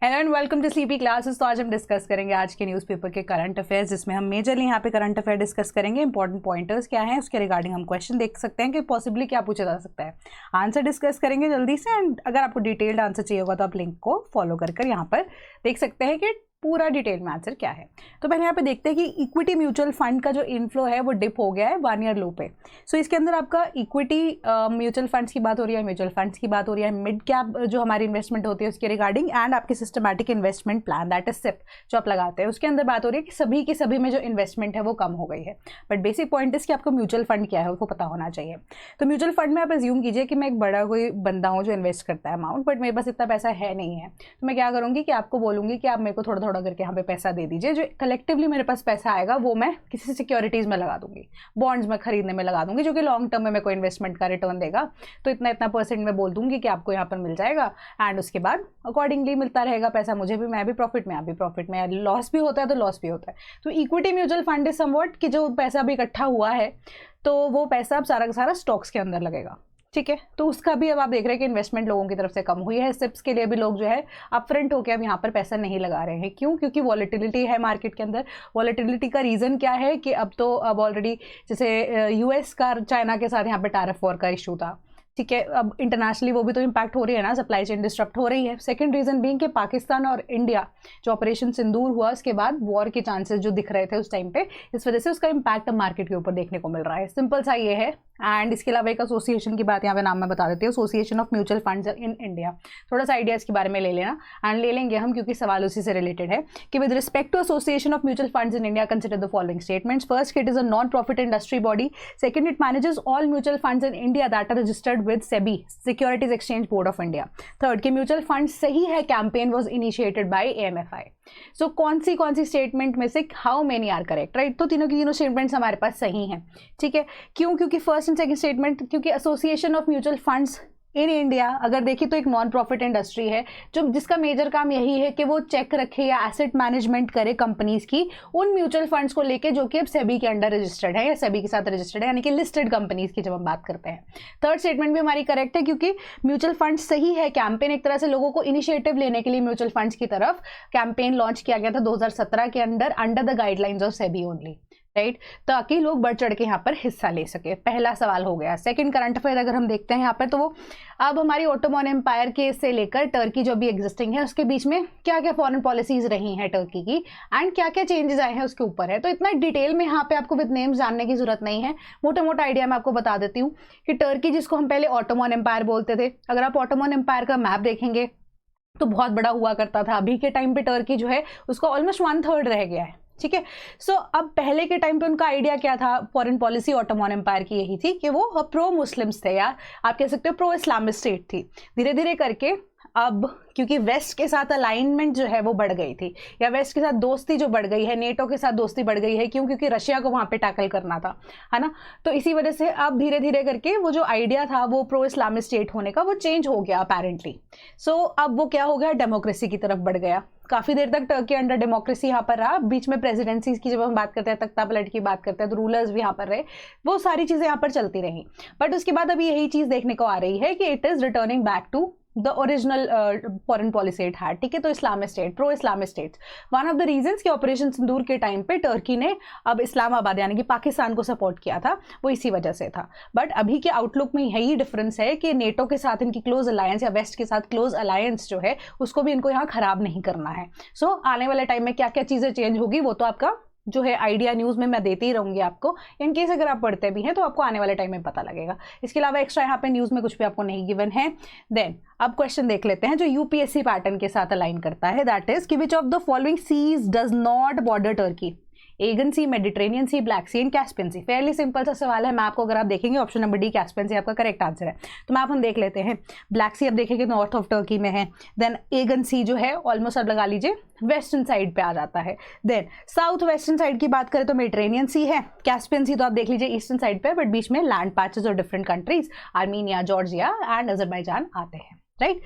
Hello and welcome to Sleepy Classes. तो आज हम डिस्कस करेंगे आज के न्यूज़पेपर के करंट अफेयर्स, जिसमें हम मेजरली यहाँ पे करंट अफेयर डिस्कस करेंगे। इंपॉर्टेंट पॉइंटर्स क्या हैं उसके रिगार्डिंग हम क्वेश्चन देख सकते हैं कि पॉसिबली क्या पूछा जा सकता है। आंसर डिस्कस करेंगे जल्दी से, एंड अगर आपको डिटेल्ड आंसर चाहिए होगा तो आप लिंक को फॉलो कर यहाँ पर देख सकते हैं कि पूरा डिटेल में आंसर क्या है। तो पहले यहाँ पे देखते हैं कि इक्विटी म्यूचुअल फंड का जो इनफ्लो है वो डिप हो गया है 1 ईयर लो पे। सो इसके अंदर आपका इक्विटी म्यूचुअल फंड्स की बात हो रही है, म्यूचुअल फंड्स की बात हो रही है, मिड कैप जो हमारी इन्वेस्टमेंट होती है उसके रिगार्डिंग, एंड आपके systematic investment plan that is SIP जो आप लगाते हैं उसके अंदर बात हो रही है कि सभी के सभी में जो इन्वेस्टमेंट है वो कम हो गई है। बट बेसिक पॉइंट इस कि आपको म्यूचुअल फंड क्या है उसको पता होना चाहिए। तो म्यूचुअल फंड में आप एज्यूम कीजिए कि मैं एक बड़ा कोई बंदा हूँ जो इन्वेस्ट करता है अमाउंट, बट मेरे पास इतना पैसा है नहीं है। तो मैं क्या करूँगी कि आपको बोलूँगी कि आप मेरे को थोड़ा थोड़ा करके यहाँ पे पैसा दे दीजिए। जो कलेक्टिवली मेरे पास पैसा आएगा वो मैं किसी सिक्योरिटीज़ में लगा दूंगी, बॉन्ड्स में खरीदने में लगा दूंगी, जो कि लॉन्ग टर्म में मेरे को इन्वेस्टमेंट का रिटर्न देगा। तो इतना इतना परसेंट मैं बोल दूंगी कि आपको यहाँ पर मिल जाएगा, एंड उसके बाद अकॉर्डिंगली मिलता रहेगा पैसा मुझे भी, मैं भी प्रॉफिट में, आप भी प्रॉफिट में। लॉस भी होता है तो लॉस भी होता है। तो equity mutual fund is somewhat कि जो पैसा भी इकट्ठा हुआ है तो वो पैसा अब सारा का सारा स्टॉक्स के अंदर लगेगा। ठीक है, तो उसका भी अब आप देख रहे हैं कि इन्वेस्टमेंट लोगों की तरफ से कम हुई है। सिप्स के लिए भी लोग जो है अपफ्रंट होकर अब यहाँ पर पैसा नहीं लगा रहे हैं। क्यों? क्योंकि वॉलेटिलिटी है मार्केट के अंदर। वॉलेटिलिटी का रीज़न क्या है कि अब ऑलरेडी जैसे यूएस का चाइना के साथ यहाँ पर टैरिफ वॉर का इशू था। ठीक है, अब इंटरनेशनली वो भी तो इम्पैक्ट हो रही है ना, सप्लाई चेन डिस्टर्ब हो रही है। सेकंड रीज़न बीइंग कि पाकिस्तान और इंडिया जो ऑपरेशन सिंदूर हुआ उसके बाद वॉर के चांसेस जो दिख रहे थे उस टाइम पे, इस वजह से उसका इम्पैक्ट अब मार्केट के ऊपर देखने को मिल रहा है। सिंपल सा ये है। एंड इसके अलावा एक एसोसिएशन की बात यहाँ पे नाम मैं बता देती हूँ, association of mutual funds in India. थोड़ा सा आइडिया इसके बारे में ले लेना, एंड ले लेंगे हम क्योंकि सवाल उसी से रिलेटेड है कि with respect to association of mutual funds in India consider the following statements. First, it is a non profit industry body. Second, it manages all mutual funds in India that are registered with SEBI, securities exchange board of India. Third, कि mutual fund सही है campaign was initiated by AMFI। So कौन सी statement में से how many are correct, right? तो तीनों की तीनों स्टेटमेंट्स हमारे पास सही हैं। ठीक है, क्यों? क्योंकि फर्स्ट एंड सेकंड स्टेटमेंट, क्योंकि association of mutual funds in India अगर देखिए तो एक नॉन प्रॉफिट इंडस्ट्री है जो जिसका मेजर काम यही है कि वो चेक रखे या एसेट मैनेजमेंट करे कंपनीज की उन म्यूचुअल फंड्स को लेके जो कि अब सेबी के अंडर रजिस्टर्ड है या सेबी के साथ रजिस्टर्ड है, यानी कि लिस्टेड कंपनीज की जब हम बात करते हैं। थर्ड स्टेटमेंट भी हमारी करेक्ट है क्योंकि म्यूचुअल फंड सही है कैंपेन, एक तरह से लोगों को इनिशिएटिव लेने के लिए म्यूचुअल फंड्स की तरफ कैंपेन लॉन्च किया गया था 2017 के under the guidelines of SEBI only, right? ताकि लोग बढ़ चढ़ के यहाँ पर हिस्सा ले सके। पहला सवाल हो गया। सेकंड करंट अफेयर अगर हम देखते हैं यहाँ पर, तो वो अब हमारी ऑटोमन एम्पायर के से लेकर टर्की जो भी एग्जिस्टिंग है उसके बीच में क्या क्या फॉरेन पॉलिसीज रही हैं टर्की की, एंड क्या क्या चेंजेस आए हैं उसके ऊपर है। तो इतना डिटेल में यहाँ पे आपको विद नेम्स जानने की जरूरत नहीं है, मोटा मोटा आइडिया मैं आपको बता देती हूँ कि टर्की जिसको हम पहले ऑटोमन एम्पायर बोलते थे, अगर आप ऑटोमन एम्पायर का मैप देखेंगे तो बहुत बड़ा हुआ करता था। अभी के टाइम पे टर्की जो है उसको ऑलमोस्ट 1/3 रह गया है। ठीक है, सो अब पहले के टाइम पे उनका आइडिया क्या था, फॉरेन पॉलिसी ऑटोमन एम्पायर की यही थी कि वो प्रो मुस्लिम्स थे, या आप कह सकते हो प्रो इस्लामिक स्टेट थी। धीरे धीरे करके अब क्योंकि वेस्ट के साथ अलाइनमेंट जो है वो बढ़ गई थी, या वेस्ट के साथ दोस्ती जो बढ़ गई है, नेटो के साथ दोस्ती बढ़ गई है, क्यों? क्योंकि रशिया को वहाँ पे टैकल करना था, है ना? तो इसी वजह से अब धीरे धीरे करके वो जो आइडिया था वो प्रो इस्लामिक स्टेट होने का वो चेंज हो गया अपेरेंटली। सो अब वो क्या हो गया, डेमोक्रेसी की तरफ बढ़ गया। काफ़ी देर तक टर्की अंडर डेमोक्रेसी यहाँ पर रहा। बीच में प्रेसिडेंसीज की जब हम बात करते हैं, तख्ता पलट की बात करते हैं, तो रूलर्स भी यहाँ पर रहे, वो सारी चीज़ें यहाँ पर चलती रही। बट उसके बाद अब यही चीज़ देखने को आ रही है कि it is returning back to the original foreign policy it had. ठीक है, तो Islamic State, pro Islamic states, one of the reasons कि ऑपरेशन सिंदूर के टाइम पे टर्की ने अब इस्लामाबाद यानी कि पाकिस्तान को सपोर्ट किया था, वो इसी वजह से था। बट अभी के आउटलुक में यही डिफरेंस है कि नेटो के साथ इनकी क्लोज अलायंस या वेस्ट के साथ क्लोज अलायंस जो है उसको भी इनको यहाँ खराब नहीं करना है। सो आने वाले टाइम में क्या क्या चीज़ें चेंज होगी वो तो आपका जो है आइडिया न्यूज़ में मैं देती ही रहूँगी आपको। इन केस अगर आप पढ़ते भी हैं तो आपको आने वाले टाइम में पता लगेगा। इसके अलावा एक्स्ट्रा यहाँ पे न्यूज़ में कुछ भी आपको नहीं गिवन है। देन अब क्वेश्चन देख लेते हैं जो यूपीएससी पैटर्न के साथ अलाइन करता है, दैट इज कि which of the following seas does not border Turkey? Aegean sea, Mediterranean sea, Black sea and Caspian sea. Fairly simple सा सवाल है। मैप को अगर आप देखेंगे option number D Caspian sea आपका करेक्ट आंसर है। तो मैप हम देख लेते हैं। ब्लैक सी आप देखेंगे नॉर्थ ऑफ टर्की में है। देन एगन सी जो है ऑलमोस्ट आप लगा लीजिए वेस्टर्न साइड पे आ जाता है। देन साउथ वेस्टर्न साइड की बात करें तो मेडिटेरेनियन सी है। कैस्पियन सी तो आप देख लीजिए ईस्टर्न साइड पे, बट बीच में लैंड पैचेस और different countries Armenia, Georgia and Azerbaijan आते हैं, राइट?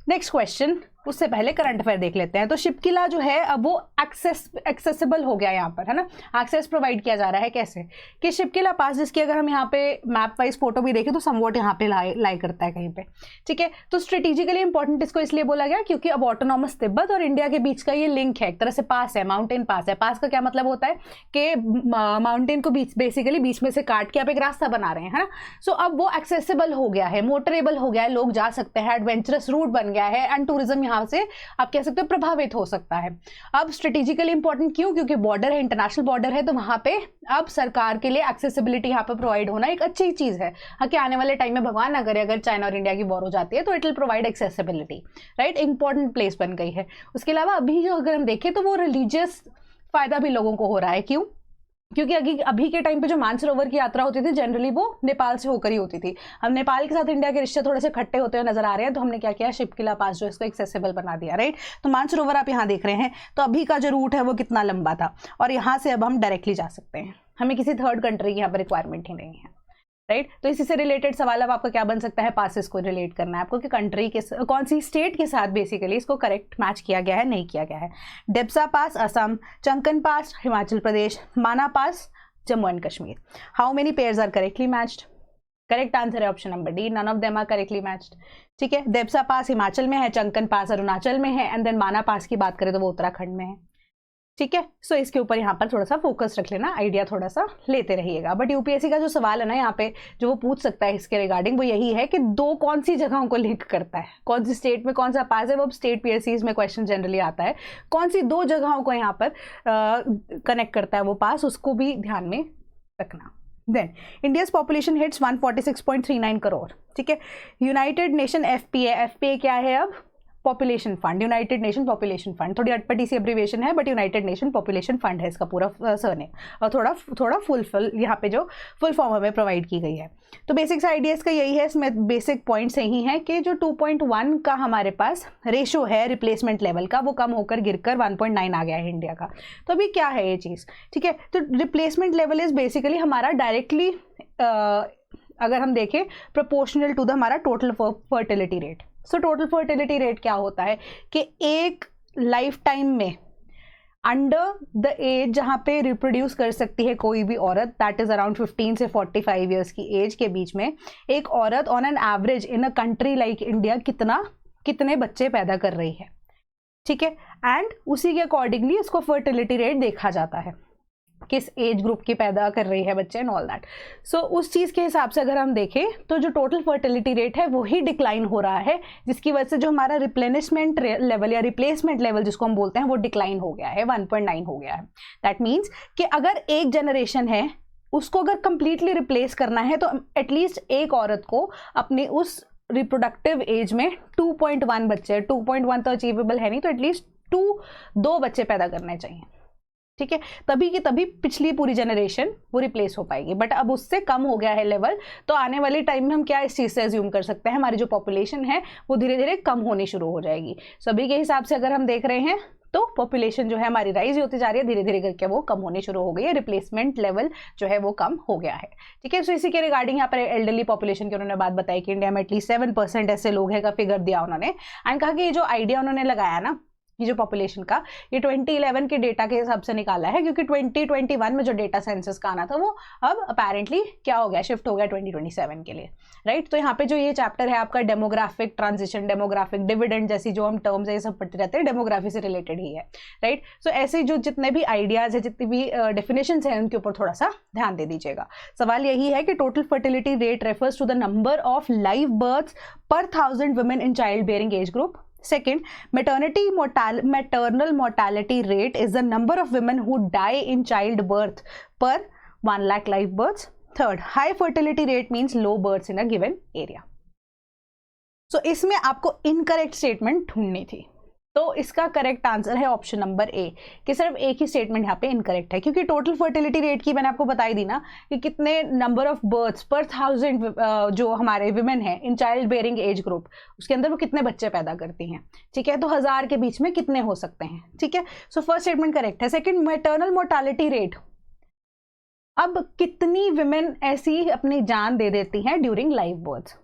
नेक्स्ट क्वेश्चन, उससे पहले करंट अफेयर देख लेते हैं। तो शिपकिला जो है अब वो एक्सेसिबल हो गया यहाँ पर, है ना, एक्सेस प्रोवाइड किया जा रहा है। कैसे कि शिपकिला पास, जिसकी अगर हम यहाँ पे मैप वाइज फोटो भी देखें तो समवॉट यहाँ पे लाई करता है कहीं पे, ठीक है। तो स्ट्रेटेजिकली इंपॉर्टेंट इसको इसलिए बोला गया क्योंकि अब ऑटोनॉमस तिब्बत और इंडिया के बीच का ये लिंक है, एक तरह से पास है, माउंटेन पास है। पास का क्या मतलब होता है कि माउंटेन को बेसिकली बीच में से काट के आप एक रास्ता बना रहे हैं, है ना। सो अब वो एक्सेसिबल हो गया है, मोटरेबल हो गया है, लोग जा सकते हैं, एडवेंचरस रूट बन गया है एंड टूरिज्म यहाँ से आप कह सकते हो प्रभावित हो सकता है। अब स्ट्रेटेजिकली इंपॉर्टेंट क्यों? क्योंकि बॉर्डर है, इंटरनेशनल बॉर्डर है, तो वहां पे अब सरकार के लिए एक्सेसिबिलिटी यहाँ पे प्रोवाइड होना एक अच्छी चीज है। हाँ, कि आने वाले टाइम में भगवान ना करे अगर चाइना और इंडिया की वॉर हो जाती है तो it will provide accessibility, right. Important place बन गई है। उसके अलावा अभी जो अगर हम देखें तो वो रिलीजियस फायदा भी लोगों को हो रहा है। क्यों? क्योंकि अभी के टाइम पे जो मानसरोवर की यात्रा होती थी जनरली वो नेपाल से होकर ही होती थी। हम नेपाल के साथ इंडिया के रिश्ते थोड़े से खट्टे होते हुए नजर आ रहे हैं, तो हमने क्या किया, शिपकिला पास जो इसको एक्सेसिबल बना दिया, राइट। तो मानसरोवर आप यहाँ देख रहे हैं, तो अभी का जो रूट है वो कितना लंबा था और यहाँ से अब हम डायरेक्टली जा सकते हैं, हमें किसी थर्ड कंट्री की यहाँ पर रिक्वायरमेंट ही नहीं है, राइट। तो इसी से रिलेटेड सवाल अब आपका क्या बन सकता है, पासेस को रिलेट करना है आपको कि कंट्री के कौन सी स्टेट के साथ बेसिकली इसको करेक्ट मैच किया गया है, नहीं किया गया है। डेप्सा पास असम, चंकन पास Himachal Pradesh, Mana pass Jammu and Kashmir. How many pairs are correctly matched? Correct answer है option number D, none of them are correctly matched, ठीक है। डेप्सा पास हिमाचल में है, चंकन पास अरुणाचल में है एंड देन माना पास की बात करें तो वो उत्तराखंड में है, ठीक है। सो इसके ऊपर यहाँ पर थोड़ा सा फोकस रख लेना, आइडिया थोड़ा सा लेते रहिएगा। बट यूपीएससी का जो सवाल है ना यहाँ पे जो वो पूछ सकता है इसके रिगार्डिंग, वो यही है कि दो कौन सी जगहों को लिंक करता है, कौन सी स्टेट में कौन सा पास है। वो स्टेट पीएससीज में क्वेश्चन जनरली आता है, कौन सी दो जगहों को यहाँ पर कनेक्ट करता है वो पास, उसको भी ध्यान में रखना। Then India's population hits 146.39 crore, ठीक है। यूनाइटेड नेशन एफपीए क्या है अब? Population fund, United Nation population fund, थोड़ी अटपटी सी एब्रीविएशन है but United Nation population fund है इसका पूरा सरनेम, और थोड़ा फुल यहाँ पे जो फुल फॉर्म हमें प्रोवाइड की गई है। तो बेसिक्स आइडियाज का यही है, इसमें बेसिक पॉइंट्स यही हैं कि जो 2.1 का हमारे पास रेशो है रिप्लेसमेंट लेवल का, वो कम होकर गिरकर 1.9 आ गया है इंडिया का। तो अभी क्या है ये चीज़, ठीक है। तो रिप्लेसमेंट लेवल इज बेसिकली हमारा डायरेक्टली अगर हम देखें प्रोपोर्शनल टू द हमारा total fertility rate. So total fertility rate क्या होता है कि एक लाइफ टाइम में अंडर द एज जहाँ पे रिप्रोड्यूस कर सकती है कोई भी औरत, दैट इज अराउंड 15 से 45 ईयर्स की एज के बीच में एक औरत on an average in a country like India कितने बच्चे पैदा कर रही है, ठीक है। एंड उसी के अकॉर्डिंगली इसको फर्टिलिटी रेट देखा जाता है, किस एज ग्रुप की पैदा कर रही है बच्चे एंड ऑल दैट। सो उस चीज़ के हिसाब से अगर हम देखें तो जो टोटल फर्टिलिटी रेट है वो ही डिक्लाइन हो रहा है, जिसकी वजह से जो हमारा रिप्लेनिशमेंट लेवल या रिप्लेसमेंट लेवल जिसको हम बोलते हैं वो डिक्लाइन हो गया है, 1.9 हो गया है। दैट मीन्स कि अगर एक जनरेशन है उसको अगर कंप्लीटली रिप्लेस करना है तो एटलीस्ट एक औरत को अपनी उस रिप्रोडक्टिव एज में 2.1 बच्चे, 2.1 तो अचीवेबल है नहीं, तो एटलीस्ट 2 बच्चे पैदा करने चाहिए, ठीक है। तभी की तभी पिछली पूरी जनरेशन वो रिप्लेस हो पाएगी। बट अब उससे कम हो गया है लेवल, तो आने वाले टाइम में हम क्या इस चीज़ से अज्यूम कर सकते हैं, हमारी जो पॉपुलेशन है वो धीरे धीरे कम होनी शुरू हो जाएगी। सभी के हिसाब से अगर हम देख रहे हैं तो पॉपुलेशन जो है हमारी राइज होती जा रही है, धीरे धीरे करके वो कम होनी शुरू हो गई है, रिप्लेसमेंट लेवल जो है वो कम हो गया है, ठीक है। सो इसी के रिगार्डिंग यहाँ पर एल्डरली पॉपुलेशन की उन्होंने बात बताई कि इंडिया में एटलीस्ट 7% ऐसे लोग हैं का फिगर दिया उन्होंने, एंड कहा कि ये जो आइडिया उन्होंने लगाया ना ये जो पॉपुलेशन का, ये 2011 के डेटा के हिसाब से निकाला है, क्योंकि 2021 में जो डेटा सेंसस का आना था वो अब अपेरेंटली क्या हो गया, शिफ्ट हो गया 2027 के लिए, राइट। तो यहाँ पे जो ये चैप्टर है आपका डेमोग्राफिक ट्रांजिशन, डेमोग्राफिक डिविडेंड जैसी जो हम टर्म्स है ये सब पढ़ते रहते हैं, डेमोग्राफी से रिलेटेड ही है, राइट। सो ऐसे जो जितने भी आइडियाज है, जितनी भी डेफिनेशंस हैं उनके ऊपर थोड़ा सा ध्यान दे दीजिएगा। सवाल यही है कि total fertility rate refers to the number of live births per 1000 women in child bearing age group. Second, maternal mortality rate is the number of women who die in childbirth per 1 lakh live births. Third, high fertility rate means low births in a given area. So इसमें आपको incorrect statement ढूंढनी थी, तो इसका correct answer है option number A कि सिर्फ एक ही स्टेटमेंट यहाँ पे इनकरेक्ट है, क्योंकि टोटल फर्टिलिटी रेट की मैंने आपको बताई दी ना कि कितने नंबर ऑफ बर्थ्स पर 1000 जो हमारे विमेन हैं इन चाइल्ड बेयरिंग एज ग्रुप, उसके अंदर वो कितने बच्चे पैदा करती हैं, ठीक है। तो 1000 के बीच में कितने हो सकते हैं, ठीक है। सो फर्स्ट स्टेटमेंट करेक्ट है। सेकेंड, मैटरनल मोर्टालिटी रेट, अब कितनी विमेन ऐसी अपनी जान दे देती हैं ड्यूरिंग लाइव बर्थ,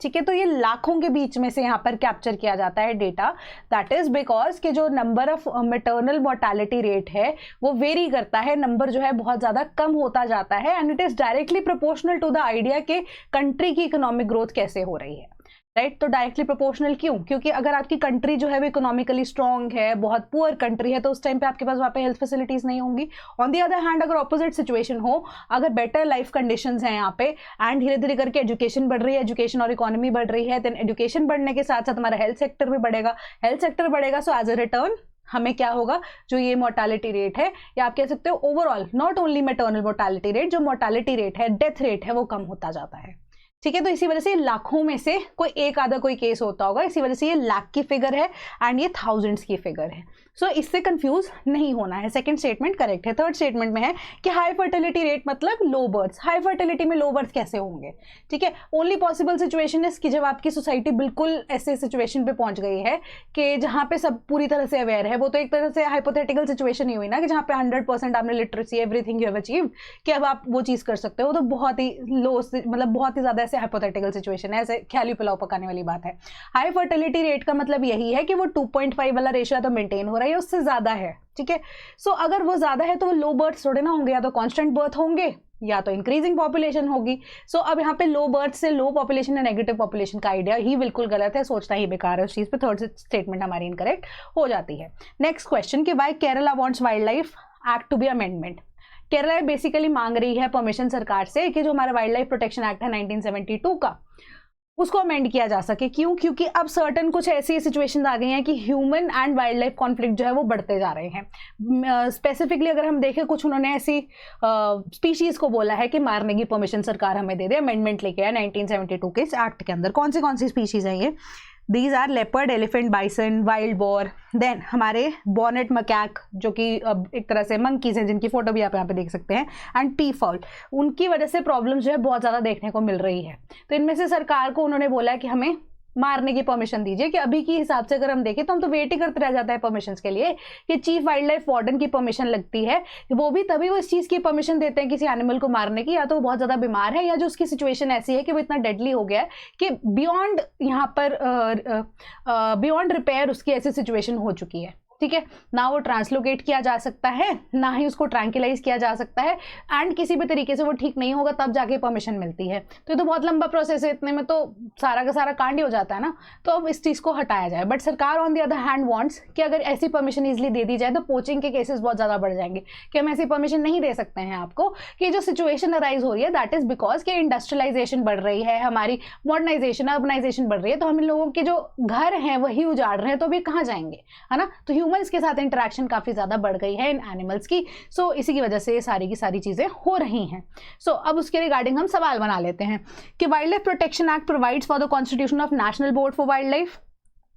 ठीक है, तो ये लाखों के बीच में से यहाँ पर कैप्चर किया जाता है डेटा। दैट इज बिकॉज कि जो number of maternal mortality rate है वो वेरी करता है, नंबर जो है बहुत ज़्यादा कम होता जाता है, and it is directly proportional to the idea कि कंट्री की इकोनॉमिक ग्रोथ कैसे हो रही है, राइट। तो डायरेक्टली प्रोपोर्शनल क्यों? क्योंकि अगर आपकी कंट्री जो है वो इकोनॉमिकली स्ट्रॉन्ग है, बहुत पुअर कंट्री है, तो उस टाइम पे आपके पास वहाँ पे हेल्थ फैसिलिटीज नहीं होंगी। ऑन दी अदर हैंड अगर ऑपोजिट सिचुएशन हो, अगर बेटर लाइफ कंडीशंस हैं यहाँ पे एंड धीरे धीरे करके एजुकेशन बढ़ रही है, एजुकेशन और इकोनॉमी बढ़ रही है, देन एजुकेशन बढ़ने के साथ साथ हमारा हेल्थ सेक्टर भी बढ़ेगा, हेल्थ सेक्टर बढ़ेगा, सो एज अ रिटर्न हमें क्या होगा, जो ये मोर्टालिटी रेट है या आप कह सकते हो overall not only maternal mortality rate, जो मोर्टालिटी रेट है, डेथ रेट है, वो कम होता जाता है। ठीक है, तो इसी वजह से लाखों में से कोई एक आधा कोई केस होता होगा, इसी वजह से ये लाख की फिगर है एंड ये थाउजेंड्स की फिगर है। सो इससे कंफ्यूज नहीं होना है। सेकंड स्टेटमेंट करेक्ट है। थर्ड स्टेटमेंट में है कि हाई फर्टिलिटी रेट मतलब लो बर्थ्स। हाई फर्टिलिटी में लो बर्थ कैसे होंगे? ठीक है, ओनली पॉसिबल सिचुएशन इज कि जब आपकी सोसाइटी बिल्कुल ऐसे सिचुएशन पे पहुंच गई है कि जहाँ पे सब पूरी तरह से अवेयर है। वो तो एक तरह से हाइपोथेटिकल सिचुएशन ही हुई ना, कि जहाँ पे 100% आपने literacy everything you have achieved कि अब आप वो चीज़ कर सकते हो, तो बहुत ही लो, मतलब बहुत ही ज़्यादा ऐसे हाइपोथेटिकल सिचुएशन है, ऐसे ख्याली पुलाव पकाने वाली बात है। हाई फर्टिलिटी रेट का मतलब यही है कि वो 2.5 वाला रेशियो तो मेंटेन हो रहा है, उससे ज़्यादा है। ठीक है, सो अगर वो ज़्यादा है तो वो लो बर्थ थोड़े ना होंगे, या तो कांस्टेंट बर्थ होंगे या तो इंक्रीजिंग पॉपुलेशन होगी। सो अब यहाँ पे लो बर्थ से लो पॉपुलेशन या नेगेटिव पॉपुलेशन का आइडिया ही बिल्कुल गलत है, सोचना ही बेकार है उस चीज़ पे। थर्ड स्टेटमेंट हमारी इनकरेक्ट हो जाती है। नेक्स्ट क्वेश्चन कि why Kerala wants wild life act to be amendment. Kerala basically मांग रही है परमिशन सरकार से कि जो हमारा वाइल्ड लाइफ प्रोटेक्शन एक्ट है 1972 का, उसको अमेंड किया जा सके। क्यों? क्योंकि अब सर्टन कुछ ऐसी सिचुएशन आ गई हैं कि human and wild life conflict जो है वो बढ़ते जा रहे हैं। स्पेसिफिकली अगर हम देखें, कुछ उन्होंने ऐसी स्पीशीज़ को बोला है कि मारने की परमिशन सरकार हमें दे दे, अमेंडमेंट लेके आया 1972 के इस एक्ट के अंदर। कौन सी स्पीशीज़ हैं ये? These are leopard, elephant, bison, wild boar, then हमारे बॉनेट मकैक जो कि एक तरह से मंकीज हैं, जिनकी फोटो भी आप यहाँ पे देख सकते हैं, एंड पी फाउल। उनकी वजह से प्रॉब्लम जो है बहुत ज़्यादा देखने को मिल रही है। तो इनमें से सरकार को उन्होंने बोला है कि हमें मारने की परमिशन दीजिए। कि अभी के हिसाब से अगर हम देखें तो हम तो वेट ही करते रह जाता है परमिशन के लिए कि चीफ वाइल्ड लाइफ वार्डन की परमिशन लगती है, वो भी तभी वो इस चीज़ की परमिशन देते हैं किसी एनिमल को मारने की, या तो वो बहुत ज़्यादा बीमार है या जो उसकी सिचुएशन ऐसी है कि वो इतना डेडली हो गया है कि बियॉन्ड यहाँ पर बियॉन्ड रिपेयर उसकी ऐसी सिचुएशन हो चुकी है। ठीक है, ना वो ट्रांसलोकेट किया जा सकता है, ना ही उसको ट्रैंक्विलाइज किया जा सकता है, एंड किसी भी तरीके से वो ठीक नहीं होगा तब जाके परमिशन मिलती है। तो ये तो बहुत लंबा प्रोसेस है, इतने में तो सारा का सारा कांड ही हो जाता है ना। तो अब इस चीज़ को हटाया जाए। बट सरकार on the other hand wants कि अगर ऐसी परमिशन ईजिली दे दी जाए तो पोचिंग के केसेस बहुत ज़्यादा बढ़ जाएंगे, कि हम ऐसी परमिशन नहीं दे सकते हैं आपको। कि जो सिचुएशन अराइज हो रही है दैट इज बिकॉज कि इंडस्ट्रियलाइजेशन बढ़ रही है, हमारी मॉडर्नाइजेशन, अर्बनाइजेशन बढ़ रही है, तो हम इन लोगों के जो घर हैं वही उजाड़ रहे हैं, तो अभी कहाँ जाएंगे, है ना। तो ह्यूमन्स के साथ इंटरेक्शन काफी ज्यादा बढ़ गई है इन एनिमल्स की। सो इसी की वजह से ये सारी की सारी चीजें हो रही हैं। सो अब उसके रिगार्डिंग हम सवाल बना लेते हैं कि wild life protection act provides for the constitution of national board for wild life.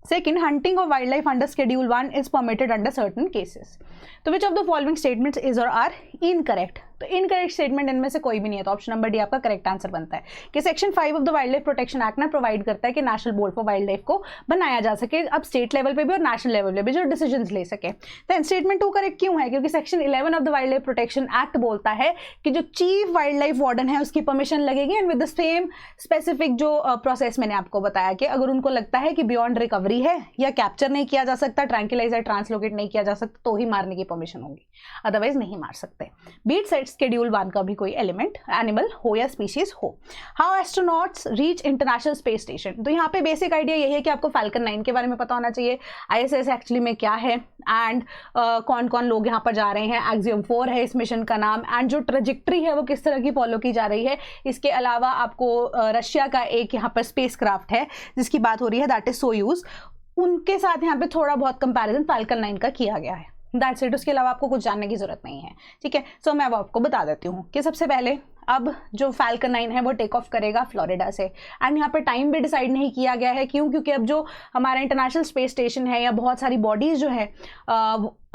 Second, hunting of wildlife under Schedule 1 is permitted under certain cases. तो which of the following statements is or are incorrect? तो incorrect statement इनमें से कोई भी नहीं है, तो option number D आपका करेक्ट आंसर बनता है कि section 5 of the wild life protection act ना प्रोवाइड करता है कि national board for wild life को बनाया जा सके, अब स्टेट लेवल पे भी और नेशनल लेवल पे भी जो डिसीजंस ले सके। देन स्टेटमेंट 2 करेक्ट क्यों है? क्योंकि section 11 of the wild life protection act बोलता है कि जो चीफ वाइल्ड लाइफ वार्डन है उसकी परमिशन लगेगी, and with the same specific जो प्रोसेस मैंने आपको बताया कि अगर उनको लगता है कि बियॉन्ड रिकवरी है या कैप्चर नहीं किया जा सकता, ट्रैंक्विलाइज या ट्रांसलोकेट नहीं किया जा सकता, तो ही मारने की परमिशन होगी, अदरवाइज नहीं मार सकते। बीट सेट शेड्यूल 1 का भी कोई एलिमेंट, एनिमल हो या स्पीशीज हो। How astronauts reach international space station. तो यहाँ पे बेसिक आइडिया यही है कि आपको फैल्कन 9 के बारे में पता होना चाहिए, ISS एक्चुअली में क्या है, एंड कौन कौन लोग यहाँ पर जा रहे हैं, एक्सियम 4 है इस मिशन का नाम, एंड जो ट्रेजेक्ट्री है वो किस तरह की फॉलो की जा रही है। इसके अलावा आपको रशिया का एक यहाँ पर स्पेस क्राफ्ट है जिसकी बात हो रही है, दैट इज सोयूज, उनके साथ यहाँ पे थोड़ा बहुत कंपैरिजन फैल्कन 9 का किया गया है। दैट्स इट, उसके अलावा आपको कुछ जानने की जरूरत नहीं है। ठीक है, सो मैं अब आपको बता देती हूँ कि सबसे पहले अब जो फैल्कन 9 है वो टेक ऑफ करेगा फ्लोरिडा से, एंड यहाँ पे टाइम भी डिसाइड नहीं किया गया है। क्यों? क्योंकि अब जो हमारा इंटरनेशनल स्पेस स्टेशन है या बहुत सारी बॉडीज जो है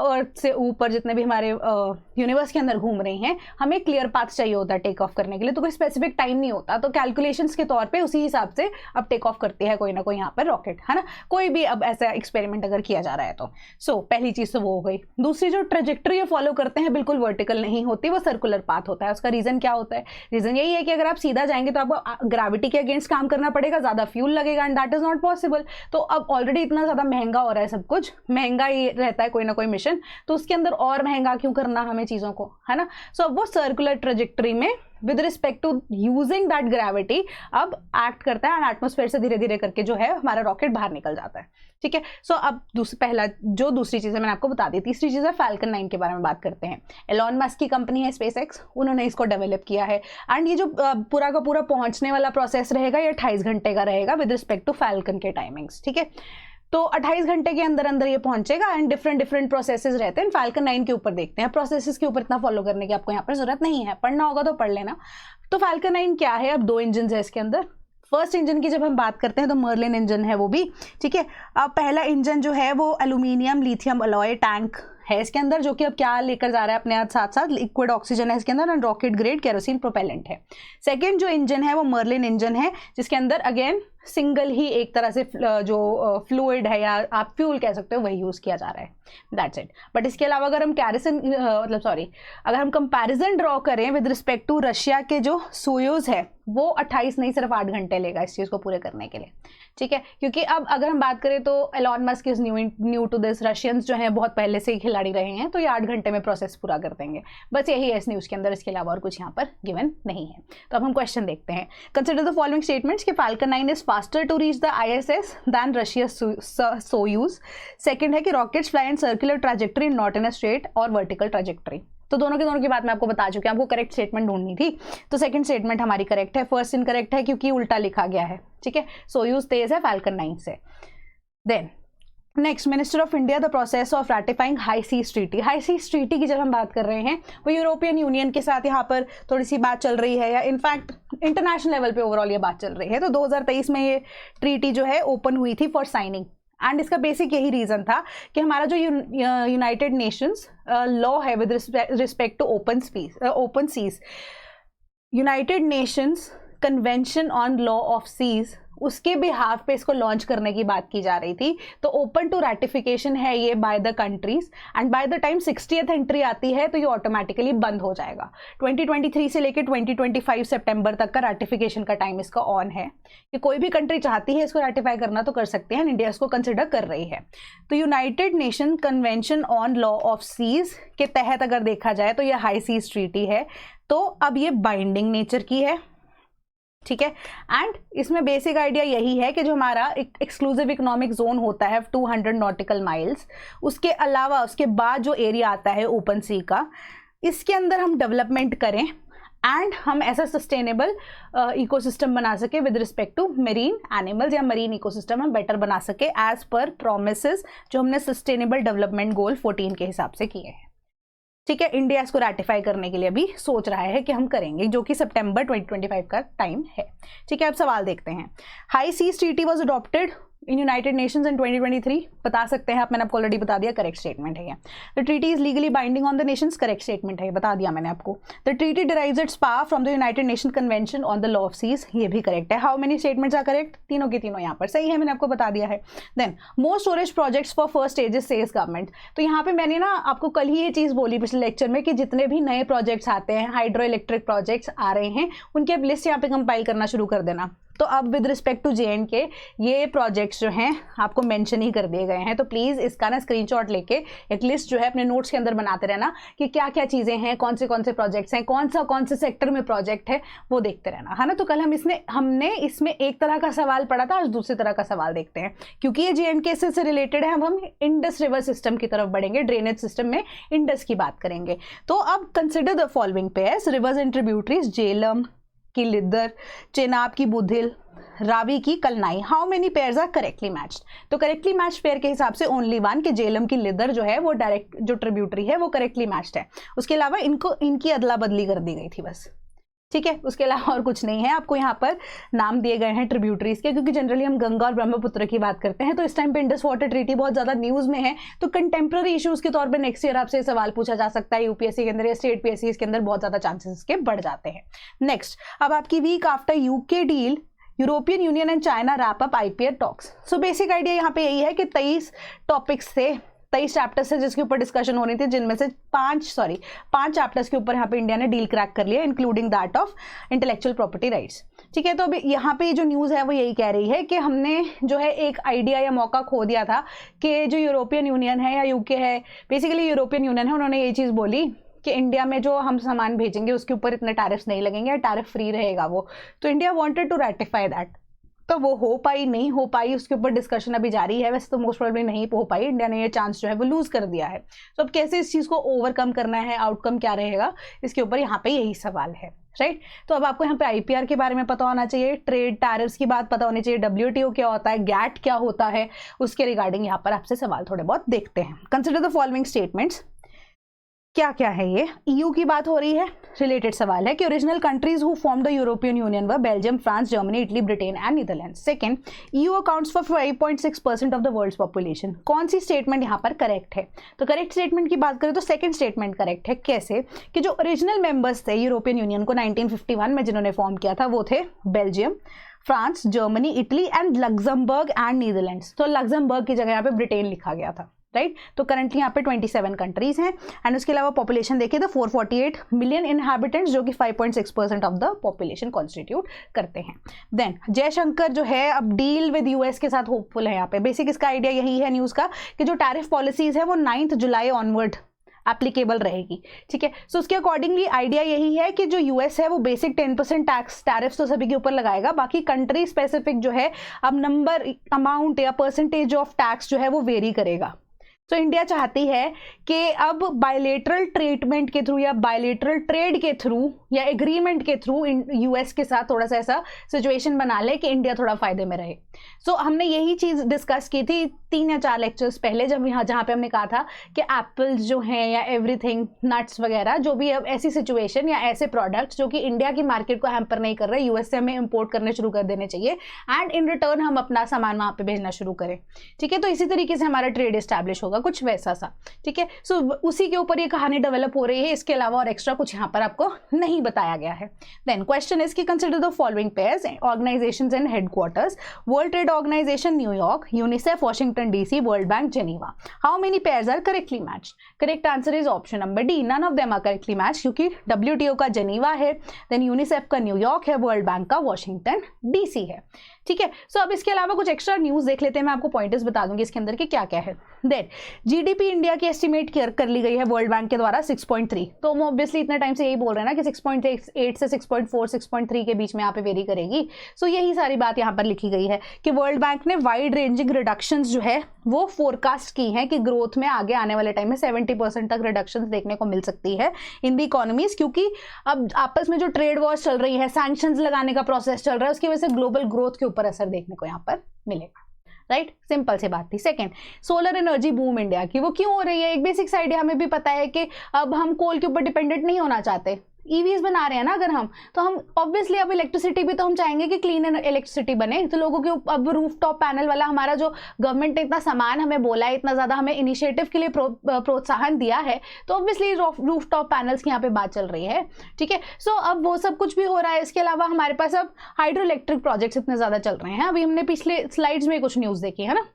अर्थ से ऊपर जितने भी हमारे यूनिवर्स के अंदर घूम रही हैं, हमें क्लियर पाथ चाहिए होता है टेक ऑफ करने के लिए, तो कोई स्पेसिफिक टाइम नहीं होता। तो कैलकुलेशंस के तौर पे उसी हिसाब से अब टेक ऑफ करती है कोई ना कोई यहाँ पर रॉकेट, है ना, कोई भी अब ऐसा एक्सपेरिमेंट अगर किया जा रहा है तो। सो पहली चीज़ तो वो हो गई। दूसरी, जो ट्रेजेक्ट्री फॉलो करते हैं बिल्कुल वर्टिकल नहीं होती, वो सर्कुलर पाथ होता है। उसका रीज़न क्या होता है? रीजन यही है कि अगर आप सीधा जाएंगे तो आपको ग्रेविटी के अगेंस्ट काम करना पड़ेगा, ज़्यादा फ्यूल लगेगा and that is not possible. तो अब ऑलरेडी इतना ज़्यादा महंगा हो रहा है, सब कुछ महंगा ही रहता है कोई ना कोई मिशन, तो उसके अंदर और महंगा क्यों करना हमें चीज़ों को, है ना। सो अब वो सर्कुलर ट्रेजेक्टरी में with respect to using that gravity अब एक्ट करता है एंड एटमॉस्फेयर से धीरे धीरे करके जो है हमारा रॉकेट बाहर निकल जाता है, ठीक है। सो अब दूसरी चीज़ है मैंने आपको बता दी। तीसरी चीज़ है फाल्कन 9 के बारे में बात करते हैं। एलॉन मस्क की कंपनी है SpaceX, उन्होंने इसको डेवलप किया है एंड ये जो पूरा का पूरा पहुंचने वाला प्रोसेस रहेगा ये 28 घंटे का रहेगा विद रिस्पेक्ट टू फाल्कन के टाइमिंग्स, ठीक है। तो 28 घंटे के अंदर अंदर ये पहुंचेगा एंड डिफरेंट प्रोसेसेस रहते हैं। फाल्कन 9 के ऊपर देखते हैं, प्रोसेसेस के ऊपर इतना फॉलो करने की आपको यहाँ पर जरूरत नहीं है, पढ़ना होगा तो पढ़ लेना। तो फाल्कन 9 क्या है, अब 2 इंजन है इसके अंदर। फर्स्ट इंजन की जब हम बात करते हैं तो मर्लिन इंजन है वो भी, ठीक है। अब पहला इंजन जो है वो एल्यूमिनियम लिथियम अलॉय टैंक है इसके अंदर, जो कि अब क्या लेकर जा रहा है अपने साथ साथ लिक्विड ऑक्सीजन है इसके अंदर and rocket grade kerosene propellant है। सेकेंड जो इंजन है वो मर्लिन इंजन है, जिसके अंदर अगेन सिंगल ही एक तरह से जो फ्लूइड है या आप फ्यूल कह सकते हो वही यूज़ किया जा रहा है, दैट्स इट। बट इसके अलावा अगर हम अगर हम कंपैरिजन ड्रॉ करें विद रिस्पेक्ट टू रशिया के जो सोयूज है वो 28 नहीं सिर्फ 8 घंटे लेगा इस चीज़ को पूरे करने के लिए, ठीक है। क्योंकि अब अगर हम बात करें तो Elon Musk is new to this, Russians जो हैं बहुत पहले से ही खिलाड़ी रहे हैं, तो ये 8 घंटे में प्रोसेस पूरा कर देंगे, बस यही है इस न्यूज़ के अंदर, इसके अलावा और कुछ यहाँ पर गिवन नहीं है। तो अब हम क्वेश्चन देखते हैं। कंसिडर द फॉलोइंग स्टेटमेंट्स कि Falcon 9 is faster to reach the ISS than Russia Soyuz. Second है कि rockets fly in circular trajectory not in a straight और वर्टिकल ट्रैजेक्टरी। तो दोनों की बात मैं आपको बता चुकी हूँ, आपको करेक्ट स्टेटमेंट ढूंढनी थी। तो सेकंड स्टेटमेंट हमारी करेक्ट है, फर्स्ट इनकरेक्ट है क्योंकि उल्टा लिखा गया है, ठीक है। सोयूज तेज है फाल्कन 9 से। Then next, minister of India the process of ratifying high seas treaty. High seas treaty की जब हम बात कर रहे हैं वो यूरोपियन यूनियन के साथ यहाँ पर थोड़ी सी बात चल रही है, या इनफैक्ट इंटरनेशनल लेवल पे ओवरऑल ये बात चल रही है। तो 2023 में ये ट्रीटी जो है ओपन हुई थी फॉर साइनिंग एंड इसका बेसिक यही रीज़न था कि हमारा जो यूनाइटेड नेशंस लॉ है with respect to open seas, United Nations convention on law of seas, उसके बिहाफ पे इसको लॉन्च करने की बात की जा रही थी। तो ओपन टू रैटिफिकेशन है ये by the countries and by the time 60th entry आती है तो ये ऑटोमेटिकली बंद हो जाएगा। 2023 से लेकर 2025 सितंबर तक का रैटिफिकेशन का टाइम इसका ऑन है कि कोई भी कंट्री चाहती है इसको रैटिफाई करना तो कर सकते हैं, इंडिया इसको कंसिडर कर रही है। तो United Nation convention on law of seas के तहत अगर देखा जाए तो ये हाई सीज ट्रीटी है, तो अब ये बाइंडिंग नेचर की है, ठीक है। एंड इसमें बेसिक आइडिया यही है कि जो हमारा एक एक्सक्लूसिव इकोनॉमिक जोन होता है 200 नॉटिकल माइल्स, उसके अलावा उसके बाद जो एरिया आता है ओपन सी का, इसके अंदर हम डेवलपमेंट करें एंड हम ऐसा सस्टेनेबल इकोसिस्टम बना सके with respect to marine animals, या मरीन इकोसिस्टम हम बेटर बना सके एज पर प्रोमिसेस जो हमने सस्टेनेबल डेवलपमेंट गोल 14 के हिसाब से किए हैं, ठीक है। इंडिया इसको रैटिफाई करने के लिए भी सोच रहा है कि हम करेंगे, जो कि सितंबर 2025 का टाइम है, ठीक है। अब सवाल देखते हैं। High seas treaty was adopted in United Nations in 2023, बता सकते हैं आप, मैंने आपको ऑलरेडी बता दिया, करेक्ट स्टेटमेंट है ये। The treaty is legally binding on the nations, correct statement है, बता दिया मैंने आपको। The treaty derives its power from the United Nation convention on the law of seas, ये भी करेक्ट है। How many statements are correct, तीनों की तीनों यहाँ पर सही है, मैंने आपको बता दिया है। Then more storage projects for first stages says government. तो यहाँ पे मैंने ना आपको कल ही ये चीज़ बोली पिछले लेक्चर में कि जितने भी नए प्रोजेक्ट्स आते हैं, हाइड्रो इलेक्ट्रिक प्रोजेक्ट्स आ रहे हैं, उनकी अब लिस्ट यहाँ पे कंपाइल करना शुरू कर देना। तो अब विद रिस्पेक्ट टू JNK ये प्रोजेक्ट्स जो हैं आपको मेंशन ही कर दिए गए हैं, तो प्लीज़ इसका ना स्क्रीनशॉट लेके एक लिस्ट जो है अपने नोट्स के अंदर बनाते रहना कि क्या क्या चीज़ें हैं, कौन से प्रोजेक्ट्स हैं, कौन से सेक्टर में प्रोजेक्ट है, वो देखते रहना, है ना। तो कल हमने इसमें एक तरह का सवाल पढ़ा था, आज दूसरी तरह का सवाल देखते हैं, क्योंकि ये JNK से रिलेटेड है। हम इंडस रिवर सिस्टम की तरफ बढ़ेंगे, ड्रेनेज सिस्टम में इंडस की बात करेंगे। तो अब consider the following pairs, rivers and tributaries, Jhelum की लिदर, चेनाब की बुधिल, रावी की Kalnai. How many pairs are correctly matched. तो करेक्टली मैच्ड पेयर के हिसाब से ओनली वन, कि जेलम की लिदर जो है वो डायरेक्ट जो ट्रिब्यूटरी है वो करेक्टली मैच्ड है, उसके अलावा इनकी अदला बदली कर दी गई थी बस, ठीक है। उसके अलावा और कुछ नहीं है। आपको यहाँ पर नाम दिए गए हैं ट्रिब्यूटरीज के, क्योंकि जनरली हम गंगा और ब्रह्मपुत्र की बात करते हैं, तो इस टाइम पे इंडस वाटर ट्रीटी बहुत ज़्यादा न्यूज़ में है, तो कंटेम्प्रेरी इश्यूज़ के तौर पे नेक्स्ट ईयर आपसे सवाल पूछा जा सकता है UPSC के अंदर या स्टेट PSC के अंदर, बहुत ज़्यादा चांसेस के बढ़ जाते हैं। नेक्स्ट, अब आपकी week after UK deal, European Union and China wrap up IPR talks. So basic idea यहाँ पे यही है कि 23 टॉपिक्स थे 23 चैप्टर्स है जिसके ऊपर डिस्कशन हो रही थी, जिनमें से 5 चैप्टर्स के ऊपर यहाँ पे इंडिया ने डील क्रैक कर लिया, including that of intellectual property rights. ठीक है, तो अभी यहाँ पे जो न्यूज़ है वो यही कह रही है कि हमने जो है एक आइडिया या मौका खो दिया था कि जो यूरोपियन यूनियन है या यूके है, बेसिकली यूरोपियन यूनियन है, उन्होंने ये चीज़ बोली कि इंडिया में जो हम सामान भेजेंगे उसके ऊपर इतने टैरिफ्स नहीं लगेंगे, टैरिफ फ्री रहेगा वो। तो India wanted to ratify that, तो वो हो पाई नहीं हो पाई उसके ऊपर डिस्कशन अभी जारी है। वैसे तो मोस्ट प्रोबेबली नहीं हो पाई, इंडिया ने ये चांस जो है वो लूज कर दिया है। तो अब कैसे इस चीज़ को ओवरकम करना है, आउटकम क्या रहेगा, इसके ऊपर यहाँ पे यही सवाल है, राइट। तो अब आपको यहाँ पे IPR के बारे में पता होना चाहिए, ट्रेड टैरिफ्स की बात पता होनी चाहिए, WTO क्या होता है, गैट क्या होता है, उसके रिगार्डिंग यहाँ पर आपसे सवाल थोड़े बहुत देखते हैं। Consider the following statements. क्या क्या है ये? EU की बात हो रही है, रिलेटेड सवाल है कि original countries who form the European Union व Belgium, France, Germany, Italy, Britain and Netherlands. Second, EU accounts for 5.6% of the world's population. कौन सी स्टेटमेंट यहाँ पर करेक्ट है? तो करेक्ट स्टेटमेंट की बात करें तो सेकंड स्टेटमेंट करेक्ट है। कैसे? कि जो ओरिजिनल मेंबर्स थे यूरोपियन यूनियन को 1951 में जिन्होंने फॉर्म किया था वो थे Belgium, France, Germany, Italy and Luxembourg and Netherlands. तो लग्जमबर्ग की जगह यहाँ पे ब्रिटेन लिखा गया था, राइट। तो करंटली यहाँ पे 27 कंट्रीज हैं एंड उसके अलावा पॉपुलेशन देखिए तो 448 मिलियन इनहैबिटेंट्स, जो कि 5.6% ऑफ द पॉपुलेशन कॉन्स्टिट्यूट करते हैं। देन जयशंकर जो है अब डील विद US के साथ होपफुल है। यहाँ पे बेसिक इसका आइडिया यही है न्यूज़ का कि जो टैरिफ पॉलिसीज है वो 9 जुलाई ऑनवर्ड एप्लीकेबल रहेगी, ठीक है। सो उसके अकॉर्डिंगली आइडिया यही है कि जो US है वो बेसिक 10% टैक्स टैरिफ्स तो सभी के ऊपर लगाएगा, बाकी कंट्री स्पेसिफिक जो है अब नंबर, अमाउंट या परसेंटेज ऑफ टैक्स जो है वो वेरी करेगा। तो इंडिया चाहती है कि अब बायलेटरल ट्रीटमेंट के थ्रू या बायलेटरल ट्रेड के थ्रू या एग्रीमेंट के थ्रू US के साथ थोड़ा सा ऐसा सिचुएशन बना ले कि इंडिया थोड़ा फायदे में रहे। सो हमने यही चीज़ डिस्कस की थी 3 या 4 लेक्चर्स पहले, जब जहाँ पे हमने कहा था कि एप्पल्स जो हैं या एवरीथिंग, नट्स वगैरह जो भी, अब ऐसी सिचुएशन या ऐसे प्रोडक्ट्स जो कि इंडिया की मार्केट को हैम्पर नहीं कर रहे, US से हमें इंपोर्ट करने शुरू कर देने चाहिए एंड इन रिटर्न हम अपना सामान वहाँ पे भेजना शुरू करें, ठीक है। तो इसी तरीके से हमारा ट्रेड एस्टैब्लिश होगा, कुछ वैसा सा, ठीक है। सो उसी के ऊपर ये कहानी डेवलप हो रही है, इसके अलावा और एक्स्ट्रा कुछ यहाँ पर आपको नहीं बताया गया है। देन क्वेश्चन इज कि consider the following pairs, organisations and headquarters, World Trade Organisation New York, UNICEF Washington DC, World Bank Geneva. How many pairs are correctly matched? Correct answer is option number D, none of them are correctly matched, क्योंकि WTO का Geneva है, then UNICEF का New York है, World Bank का Washington DC है, ठीक है। सो अब इसके अलावा कुछ एक्स्ट्रा न्यूज़ देख लेते हैं, मैं आपको पॉइंटर्स बता दूंगी इसके अंदर कि क्या क्या है। देन GDP इंडिया की एस्टिमेट कर ली गई है वर्ल्ड बैंक के द्वारा 6.3, तो हम ऑब्वियसली इतने टाइम से यही बोल रहे हैं ना कि 6.8 से 6.4 6.3 के बीच में यहाँ पे वेरी करेगी। सो यही सारी बात यहाँ पर लिखी गई है कि वर्ल्ड बैंक ने वाइड रेंजिंग रिडक्शंस जो है वो फोरकास्ट की हैं कि ग्रोथ में आगे आने वाले टाइम में 70% तक रिडक्शंस देखने को मिल सकती है इन दी इकोनॉमीज, क्योंकि अब आपस में जो ट्रेड वॉर्स चल रही है, सैंक्शंस लगाने का प्रोसेस चल रहा है, उसकी वजह से ग्लोबल ग्रोथ के ऊपर असर देखने को यहाँ पर मिलेगा, राइट। सिंपल सी बात थी। Second, solar energy boom India की वो क्यों हो रही है? एक बेसिक आइडिया हमें भी पता है कि अब हम कोल के ऊपर डिपेंडेंट नहीं होना चाहते, EVs बना रहे हैं ना अगर हम, तो हम ऑब्वियसली अब इलेक्ट्रिसिटी भी तो हम चाहेंगे कि क्लीन इलेक्ट्रिसिटी बने। तो लोगों के अब रूफटॉप पैनल वाला हमारा जो गवर्नमेंट ने इतना सामान हमें बोला है, इतना ज़्यादा हमें इनिशिएटिव के लिए प्रोत्साहन दिया है, तो ऑब्वियसली रूफटॉप पैनल्स की यहाँ पे बात चल रही है, ठीक है। सो अब वो सब कुछ भी हो रहा है। इसके अलावा हमारे पास अब हाइड्रो इलेक्ट्रिक प्रोजेक्ट्स इतने ज़्यादा चल रहे हैं। अभी हमने पिछले स्लाइड्स में कुछ न्यूज़ देखी है ना,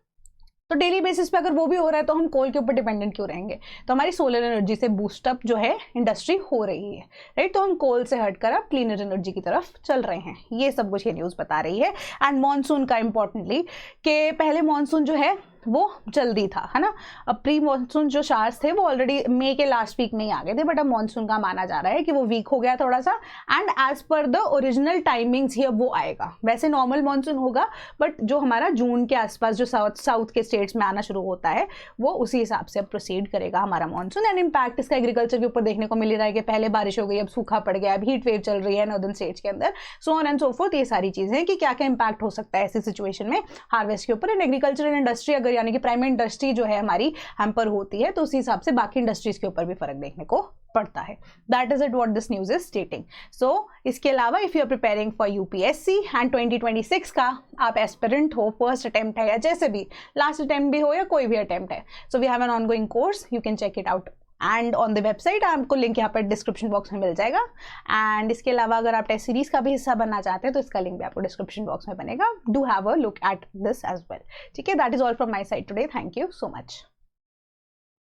तो डेली बेसिस पे अगर वो भी हो रहा है तो हम कोल के ऊपर डिपेंडेंट क्यों रहेंगे? तो हमारी सोलर एनर्जी से बूस्टअप जो है इंडस्ट्री हो रही है, राइट। तो हम कोल से हटकर अब क्लीनर एनर्जी की तरफ चल रहे हैं, ये सब कुछ ये न्यूज़ बता रही है। एंड मॉनसून का इंपॉर्टेंटली कि पहले मॉनसून जो है वो जल्दी था, है ना। अब प्री मॉनसून जो शार्स थे वो ऑलरेडी मई के लास्ट वीक में ही आ गए थे, बट अब मॉनसून का माना जा रहा है कि वो वीक हो गया थोड़ा सा, and as per the original timings ही अब वो आएगा। वैसे नॉर्मल मॉनसून होगा, बट जो हमारा जून के आसपास जो साउथ के स्टेट्स में आना शुरू होता है वो उसी हिसाब से अब प्रोसीड करेगा हमारा मॉनसून। एंड इम्पैक्ट इसका एग्रीकल्चर के ऊपर देखने को मिल रहा है कि पहले बारिश हो गई, अब सूखा पड़ गया, अब हीट वेव चल रही है नॉर्दर्न स्टेट्स के अंदर, so on and so fourth. ये सारी चीज़ें कि क्या क्या इम्पैक्ट हो सकता है ऐसी सिचुएशन में हार्वेस्ट के ऊपर। एंड एग्रीकल्चरल इंडस्ट्री अगर यानी कि प्राइमरी इंडस्ट्री जो है हमारी हैम्पर होती है, तो उसी हिसाब से बाकी इंडस्ट्रीज के ऊपर भी फर्क देखने को पड़ता है। That is it what this news is stating. So इसके अलावा if you are preparing for UPSC and 2026 का आप एस्पिरेंट हो, फर्स्ट अटेम्प्ट है या जैसे भी लास्ट अटेम्प्ट भी हो या कोई भी अटेम्प्ट है, so we have an ongoing course, you can check it out and on the website. आपको लिंक यहाँ पर डिस्क्रिप्शन बॉक्स में मिल जाएगा। एंड इसके अलावा अगर आप टेस्ट सीरीज का भी हिस्सा बनना चाहते हैं तो इसका लिंक भी आपको डिस्क्रिप्शन बॉक्स में बनेगा। Do have a look at this as well, ठीक है। That is all from my side today, thank you so much.